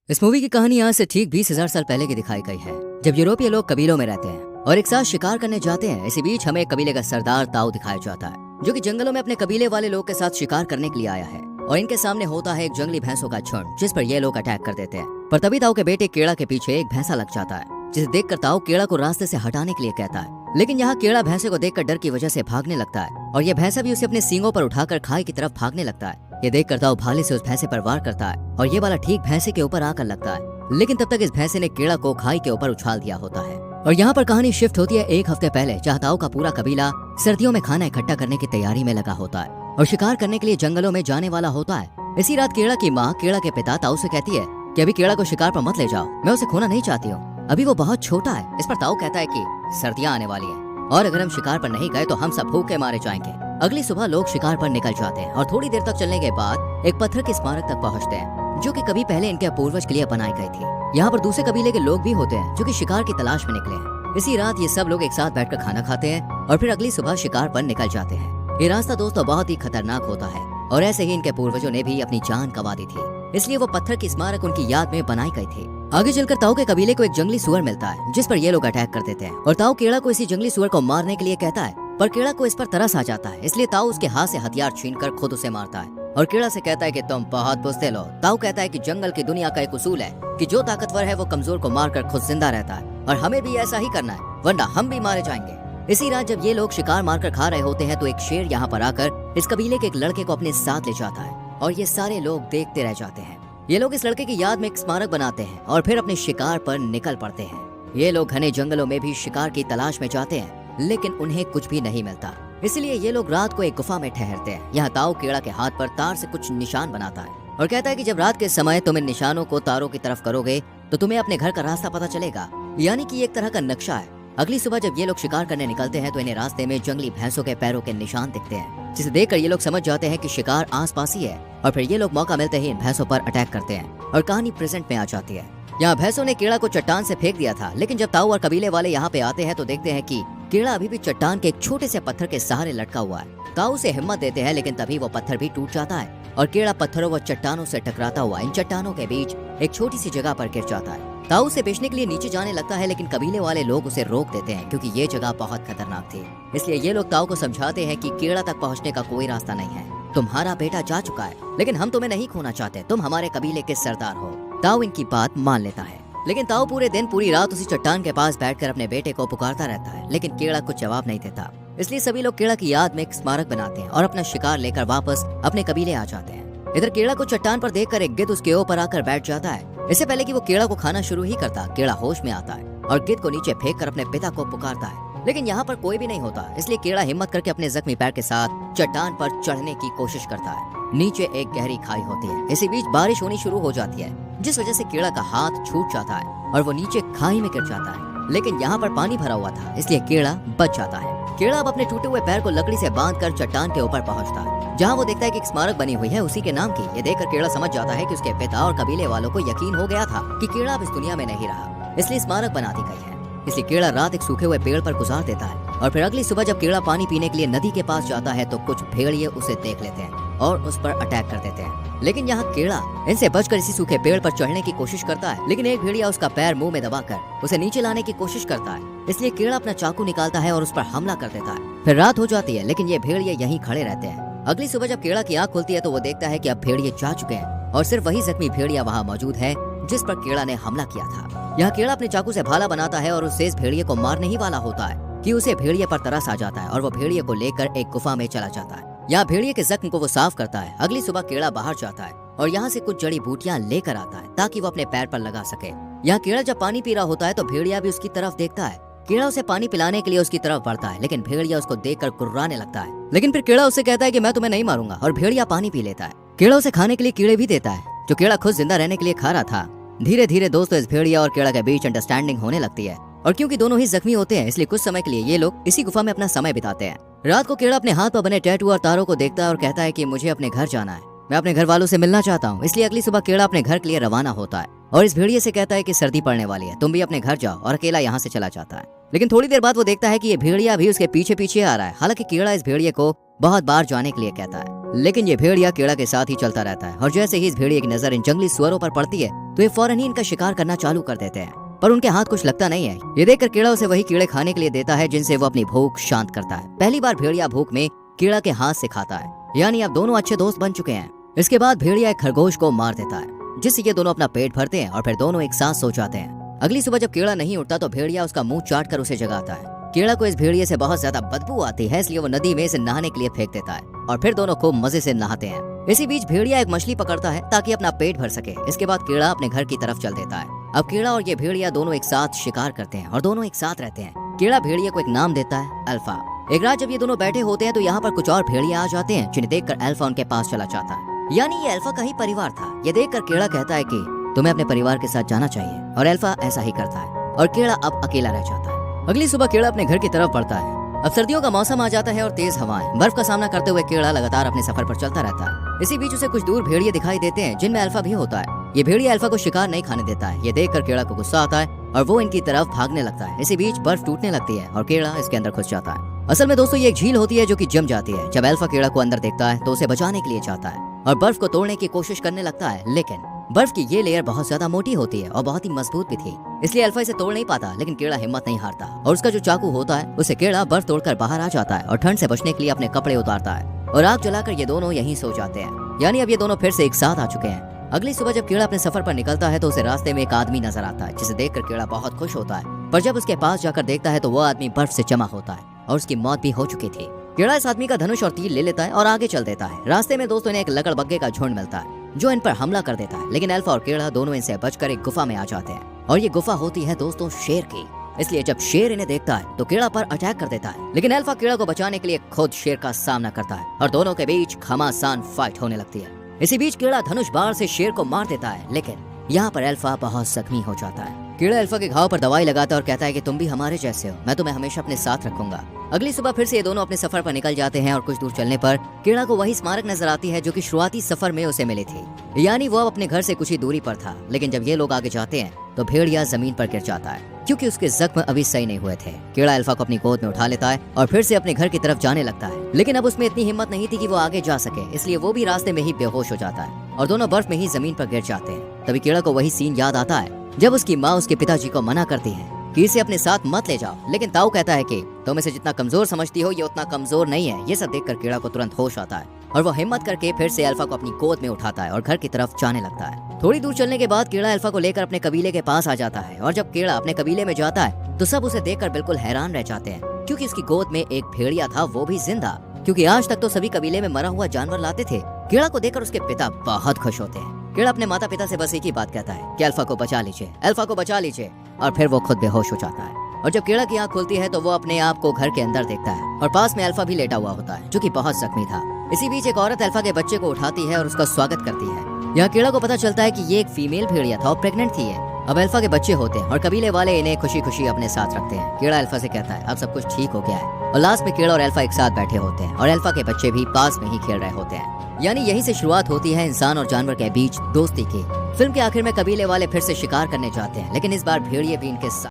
इस मूवी की कहानी आज से ठीक 20,000 साल पहले की दिखाई गई है, जब यूरोपीय लोग कबीलों में रहते हैं और एक साथ शिकार करने जाते हैं। इसी बीच हमें एक कबीले का सरदार ताऊ दिखाया जाता है, जो कि जंगलों में अपने कबीले वाले लोग के साथ शिकार करने के लिए आया है। और इनके सामने होता है एक जंगली भैंसों का झुंड, जिस पर ये लोग अटैक कर देते हैं। पर तभी ताऊ के बेटे केड़ा के पीछे एक भैंसा लग जाता है, जिसे देखकर ताऊ केड़ा को रास्ते से हटाने के लिए कहता है। लेकिन यहाँ केड़ा भैंसे को देखकर डर की वजह से भागने लगता है और यह भैंसा भी उसे अपने सींगों पर उठाकर खाई की तरफ भागने लगता है। ये देखकर ताऊ भाले से उस भैंसे पर वार करता है और ये वाला ठीक भैंसे के ऊपर आकर लगता है। लेकिन तब तक इस भैंसे ने केड़ा को खाई के ऊपर उछाल दिया होता है। और यहाँ पर कहानी शिफ्ट होती है एक हफ्ते पहले, जहाँ ताऊ का पूरा कबीला सर्दियों में खाना इकट्ठा करने की तैयारी में लगा होता है और शिकार करने के लिए जंगलों में जाने वाला होता है। इसी रात केड़ा की माँ केड़ा के पिता ताऊ से कहती है कि अभी केड़ा को शिकार पर मत ले जाओ, मैं उसे खोना नहीं चाहती हूँ, अभी वो बहुत छोटा है। इस पर ताऊ कहता है कि सर्दियाँ आने वाली है और अगर हम शिकार पर नहीं गए तो हम सब भूखे मारे जाएंगे। अगली सुबह लोग शिकार पर निकल जाते हैं और थोड़ी देर तक चलने के बाद एक पत्थर के स्मारक तक पहुँचते हैं, जो कि कभी पहले इनके पूर्वज के लिए बनाई गई थी। यहाँ पर दूसरे कबीले के लोग भी होते हैं जो कि शिकार की तलाश में निकले हैं। इसी रात ये सब लोग एक साथ बैठकर खाना खाते हैं और फिर अगली सुबह शिकार पर निकल जाते हैं। ये रास्ता दोस्तों बहुत ही खतरनाक होता है और ऐसे ही इनके पूर्वजों ने भी अपनी जान गंवा दी थी, इसलिए वो पत्थर की स्मारक उनकी याद में बनाई गई थी। आगे चलकर ताऊ के कबीले को एक जंगली सुअर मिलता है, जिस पर ये लोग अटैक कर देते हैं और ताऊ केड़ा को इसी जंगली सुअर को मारने के लिए कहता है। पर केड़ा को इस पर तरस आ जाता है, इसलिए ताऊ उसके हाथ से हथियार छीनकर खुद उसे मारता है और केड़ा से कहता है कि तुम बहुत बुज़दिल हो। ताऊ कहता है कि जंगल की दुनिया का एक उसूल है कि जो ताकतवर है वो कमजोर को मारकर खुद जिंदा रहता है और हमें भी ऐसा ही करना है, वरना हम भी मारे जाएंगे। इसी रात जब ये लोग शिकार मारकर खा रहे होते हैं तो एक शेर यहाँ पर आकर इस कबीले के एक लड़के को अपने साथ ले जाता है और ये सारे लोग देखते रह जाते हैं। ये लोग इस लड़के की याद में एक स्मारक बनाते हैं और फिर अपने शिकार पर निकल पड़ते हैं। ये लोग घने जंगलों में भी शिकार की तलाश में जाते हैं, लेकिन उन्हें कुछ भी नहीं मिलता। इसलिए ये लोग रात को एक गुफा में ठहरते हैं। यहाँ ताऊ केड़ा के हाथ पर तार से कुछ निशान बनाता है और कहता है कि जब रात के समय तुम इन निशानों को तारों की तरफ करोगे तो तुम्हें अपने घर का रास्ता पता चलेगा, यानी कि एक तरह का नक्शा है। अगली सुबह जब ये लोग शिकार करने निकलते हैं तो इन्हें रास्ते में जंगली भैंसों के पैरों के निशान दिखते हैं, जिसे देखकर ये लोग समझ जाते हैं कि शिकार आसपास ही है और फिर ये लोग मौका मिलते ही इन भैंसों पर अटैक करते हैं और कहानी प्रेजेंट में आ जाती है। यहाँ भैंसों ने केड़ा को चट्टान से फेंक दिया था, लेकिन जब ताऊ और कबीले वाले यहाँ पे आते हैं तो देखते हैं कि केड़ा अभी भी चट्टान के एक छोटे से पत्थर के सहारे लटका हुआ है। ताऊ से हिम्मत देते हैं, लेकिन तभी वो पत्थर भी टूट जाता है और केड़ा पत्थरों व चट्टानों से टकराता हुआ इन चट्टानों के बीच एक छोटी सी जगह पर गिर जाता है। ताऊ उसे बेचने के लिए नीचे जाने लगता है, लेकिन कबीले वाले लोग उसे रोक देते हैं क्योंकि ये जगह बहुत खतरनाक थी। इसलिए ये लोग ताऊ को समझाते हैं कि केड़ा तक पहुँचने का कोई रास्ता नहीं है, तुम्हारा बेटा जा चुका है, लेकिन हम तुम्हें नहीं खोना चाहते, तुम हमारे कबीले के सरदार हो। ताऊ इनकी बात मान लेता है, लेकिन ताऊ पूरे दिन पूरी रात उसी चट्टान के पास बैठकर अपने बेटे को पुकारता रहता है, लेकिन केड़ा कुछ जवाब नहीं देता। इसलिए सभी लोग केड़ा की याद में एक स्मारक बनाते हैं और अपना शिकार लेकर वापस अपने कबीले आ जाते हैं। इधर केड़ा को चट्टान पर देखकर एक गिद्ध उसके ऊपर आकर बैठ जाता है। इससे पहले कि वो केड़ा को खाना शुरू ही करता, केड़ा होश में आता है और गिद्ध को नीचे फेंक कर अपने पिता को पुकारता है, लेकिन यहाँ पर कोई भी नहीं होता। इसलिए केड़ा हिम्मत करके अपने जख्मी पैर के साथ चट्टान पर चढ़ने की कोशिश करता है। नीचे एक गहरी खाई होती है। इसी बीच बारिश होनी शुरू हो जाती है, जिस वजह से केड़ा का हाथ छूट जाता है और वो नीचे खाई में गिर जाता है, लेकिन यहाँ पर पानी भरा हुआ था, इसलिए केड़ा बच जाता है। केड़ा अब अपने टूटे हुए पैर को लकड़ी से बांधकर चट्टान के ऊपर पहुँचता है, जहाँ वो देखता है कि एक स्मारक बनी हुई है उसी के नाम की। ये देखकर केड़ा समझ जाता है कि उसके पिता और कबीले वालों को यकीन हो गया था कि केड़ा अब इस दुनिया में नहीं रहा, इसलिए स्मारक बना दी गई है। इसलिए केड़ा रात एक सूखे हुए पेड़ पर गुजार देता है और फिर अगली सुबह जब केड़ा पानी पीने के लिए नदी के पास जाता है तो कुछ भेड़िए उसे देख लेते हैं और उस पर अटैक कर देते हैं। लेकिन यहाँ केड़ा इनसे बचकर इसी सूखे पेड़ पर चढ़ने की कोशिश करता है, लेकिन एक भेड़िया उसका पैर मुंह में दबाकर उसे नीचे लाने की कोशिश करता है। इसलिए केड़ा अपना चाकू निकालता है और उस पर हमला कर देता है। फिर रात हो जाती है, लेकिन ये भेड़िए यहीं खड़े रहते हैं। अगली सुबह जब केड़ा की आंख खुलती है तो वो देखता है कि अब भेड़िए जा चुके हैं और सिर्फ वही जख्मी भेड़िया वहाँ मौजूद है जिस पर केड़ा ने हमला किया था। यहाँ केड़ा अपने चाकू से भाला बनाता है और उस शेष भेड़िए को मारने ही वाला होता है कि उसे भेड़िए पर तरस आ जाता है और वो भेड़िए को लेकर एक गुफा में चला जाता है। यहाँ भेड़िए के जख्म को वो साफ करता है। अगली सुबह केड़ा बाहर जाता है और यहाँ से कुछ जड़ी बूटियां लेकर आता है ताकि वो अपने पैर पर लगा सके। यहाँ केड़ा जब पानी पी रहा होता है तो भेड़िया भी उसकी तरफ देखता है। केड़ा उसे पानी पिलाने के लिए उसकी तरफ बढ़ता है, लेकिन भेड़िया उसको देखकर कुर्राने लगता है। लेकिन फिर केड़ा उसे कहता है कि मैं तुम्हें नहीं मारूंगा और भेड़िया पानी पी लेता है। केड़ा उसे खाने के लिए कीड़े भी देता है, जो केड़ा खुद जिंदा रहने के लिए खा रहा था। धीरे धीरे दोस्तों इस भेड़िया और केड़ा के बीच अंडरस्टैंडिंग होने लगती है और क्योंकि दोनों ही जख्मी होते हैं इसलिए कुछ समय के लिए ये लोग इसी गुफा में अपना समय बिताते हैं। रात को केड़ा अपने हाथ पर बने टैटू और तारों को देखता है और कहता है कि मुझे अपने घर जाना है, मैं अपने घर वालों से मिलना चाहता हूँ। इसलिए अगली सुबह केड़ा अपने घर के लिए रवाना होता है और इस भेड़िए से कहता है कि सर्दी पड़ने वाली है, तुम भी अपने घर जाओ, और अकेला यहाँ से चला जाता है। लेकिन थोड़ी देर बाद वो देखता है कि ये भेड़िया भी उसके पीछे पीछे आ रहा है। हालांकि कीड़ा इस भेड़िए को बहुत बार जाने के लिए कहता है, लेकिन ये भेड़िया कीड़ा के साथ ही चलता रहता है। और जैसे ही इस भेड़िए की नजर इन जंगली सुअरों पर पड़ती है तो ये फौरन ही इनका शिकार करना चालू कर देते हैं, पर उनके हाथ कुछ लगता नहीं है। ये देखकर कीड़ा उसे वही कीड़े खाने के लिए देता है जिनसे वो अपनी भूख शांत करता है। पहली बार भेड़िया भूख में कीड़ा के हाथ से खाता है, यानी अब दोनों अच्छे दोस्त बन चुके हैं। इसके बाद भेड़िया एक खरगोश को मार देता है, जिससे ये दोनों अपना पेट भरते हैं और फिर दोनों एक साथ सो जाते हैं। अगली सुबह जब कीड़ा नहीं उठता तो भेड़िया उसका मुंह चाट कर उसे जगाता है। कीड़ा को इस भेड़िए से बहुत ज्यादा बदबू आती है, इसलिए वो नदी में इसे नहाने के लिए फेंक देता है और फिर दोनों खूब मजे से नहाते हैं। इसी बीच भेड़िया एक मछली पकड़ता है ताकि अपना पेट भर सके। इसके बाद कीड़ा अपने घर की तरफ चल देता है। अब कीड़ा और ये भेड़िया दोनों एक साथ शिकार करते हैं और दोनों एक साथ रहते हैं। कीड़ा भेड़िया को एक नाम देता है, अल्फा। एक रात जब ये दोनों बैठे होते हैं तो यहाँ पर कुछ और भेड़िया आ जाते हैं, जिन्हें देखकर अल्फा उनके पास चला जाता है, यानी ये अल्फा का ही परिवार था। ये देखकर कीड़ा कहता है कि तुम्हें अपने परिवार के साथ जाना चाहिए, और अल्फा ऐसा ही करता है और कीड़ा अब अकेला रह जाता है। अगली सुबह कीड़ा अपने घर की तरफ बढ़ता है। अब सर्दियों का मौसम आ जाता है और तेज हवाएं। बर्फ का सामना करते हुए कीड़ा लगातार अपने सफर पर चलता रहता है। इसी बीच उसे कुछ दूर भेड़िए दिखाई देते हैं, जिनमें अल्फा भी होता है। ये भेड़िया अल्फा को शिकार नहीं खाने देता है। ये देखकर कीड़ा को गुस्सा आता है और वो इनकी तरफ भागने लगता है। इसी बीच बर्फ टूटने लगती है और कीड़ा इसके अंदर घुस जाता है। असल में दोस्तों ये एक झील होती है जो कि जम जाती है। जब अल्फा कीड़ा को अंदर देखता है तो उसे बचाने के लिए जाता है और बर्फ को तोड़ने की कोशिश करने लगता है, लेकिन बर्फ की ये लेयर बहुत ज्यादा मोटी होती है और बहुत ही मजबूत भी थी, इसलिए अल्फा इसे तोड़ नहीं पाता। लेकिन कीड़ा हिम्मत नहीं हारता और उसका जो चाकू होता है उसे कीड़ा बर्फ तोड़कर बाहर आ जाता है और ठंड से बचने के लिए अपने कपड़े उतारता है और आग जलाकर ये दोनों यहीं सो जाते हैं। यानी अब ये दोनों फिर से एक साथ आ चुके हैं। अगली सुबह जब कीड़ा अपने सफर पर निकलता है तो उसे रास्ते में एक आदमी नजर आता है, जिसे देखकर कीड़ा बहुत खुश होता है। पर जब उसके पास जाकर देखता है तो वो आदमी बर्फ से जमा होता है और उसकी मौत भी हो चुकी थी। कीड़ा इस आदमी का धनुष और तीर ले लेता है और आगे चल देता है। रास्ते में दोस्तों ने एक लकड़बग्गे का झुंड मिलता है जो इन पर हमला कर देता है, लेकिन अल्फा और कीड़ा दोनों इनसे बचकर एक गुफा में आ जाते हैं और ये गुफा होती है दोस्तों शेर की। इसलिए जब शेर इन्हें देखता है तो कीड़ा पर अटैक कर देता है, लेकिन अल्फा कीड़ा को बचाने के लिए खुद शेर का सामना करता है और दोनों के बीच घमासान फाइट होने लगती है। इसी बीच कीड़ा धनुष बाण से शेर को मार देता है, लेकिन यहाँ पर अल्फा बहुत जख्मी हो जाता है। कीड़ा अल्फा के घाव पर दवाई लगाता है और कहता है कि तुम भी हमारे जैसे हो, मैं तुम्हें हमेशा अपने साथ रखूंगा। अगली सुबह फिर से ये दोनों अपने सफर पर निकल जाते हैं और कुछ दूर चलने पर कीड़ा को वही स्मारक नजर आती है जो कि शुरुआती सफर में उसे मिली थी, यानी वो अपने घर से कुछ ही दूरी पर था। लेकिन जब ये लोग आगे जाते हैं तो भेड़िया जमीन पर गिर जाता है क्योंकि उसके जख्म अभी सही नहीं हुए थे। कीड़ा अल्फा को अपनी गोद में उठा लेता है और फिर से अपने घर की तरफ जाने लगता है, लेकिन अब उसमें इतनी हिम्मत नहीं थी कि वो आगे जा सके, इसलिए वो भी रास्ते में ही बेहोश हो जाता है और दोनों बर्फ में ही जमीन पर गिर जाते हैं। तभी कीड़ा को वही सीन याद आता है जब उसकी माँ उसके पिताजी को मना करती है कि इसे अपने साथ मत ले जाओ, लेकिन ताऊ कहता है कि तुम इसे जितना कमजोर समझती हो ये उतना कमजोर नहीं है। ये सब देखकर कीड़ा को तुरंत होश आता है और वो हिम्मत करके फिर से अल्फा को अपनी गोद में उठाता है और घर की तरफ जाने लगता है। थोड़ी दूर चलने के बाद कीड़ा अल्फा को लेकर अपने कबीले के पास आ जाता है और जब कीड़ा अपने कबीले में जाता है तो सब उसे देखकर बिल्कुल हैरान रह जाते हैं, क्योंकि उसकी गोद में एक भेड़िया था, वो भी जिंदा, क्योंकि आज तक तो सभी कबीले में मरा हुआ जानवर लाते थे। कीड़ा को देखकर उसके पिता बहुत खुश होते हैं। कीड़ा अपने माता पिता से बस एक ही बात कहता है कि अल्फा को बचा लीजिए, अल्फा को बचा लीजिए, और फिर वो खुद बेहोश हो जाता है। और जब कीड़ा की आंख खुलती है तो वो अपने आप को घर के अंदर देखता है और पास में अल्फा भी लेटा हुआ होता है जो कि बहुत जख्मी था। इसी बीच एक औरत अल्फा के बच्चे को उठाती है और उसका स्वागत करती है। यहाँ कीड़ा को पता चलता है कि ये एक फीमेल भेड़िया था और प्रेग्नेंट थी ये। अब अल्फा के बच्चे होते हैं और कबीले वाले इन्हें खुशी खुशी अपने साथ रखते हैं। कीड़ा अल्फा से कहता है अब सब कुछ ठीक हो गया है और लास्ट में कीड़ा और अल्फा एक साथ बैठे होते हैं और अल्फा के बच्चे भी पास में ही खेल रहे होते हैं। यानी यहीं से शुरुआत होती है इंसान और जानवर के बीच दोस्ती की। फिल्म के आखिर में कबीले वाले फिर से शिकार करने जाते हैं, लेकिन इस बार भेड़िए भी इनके साथ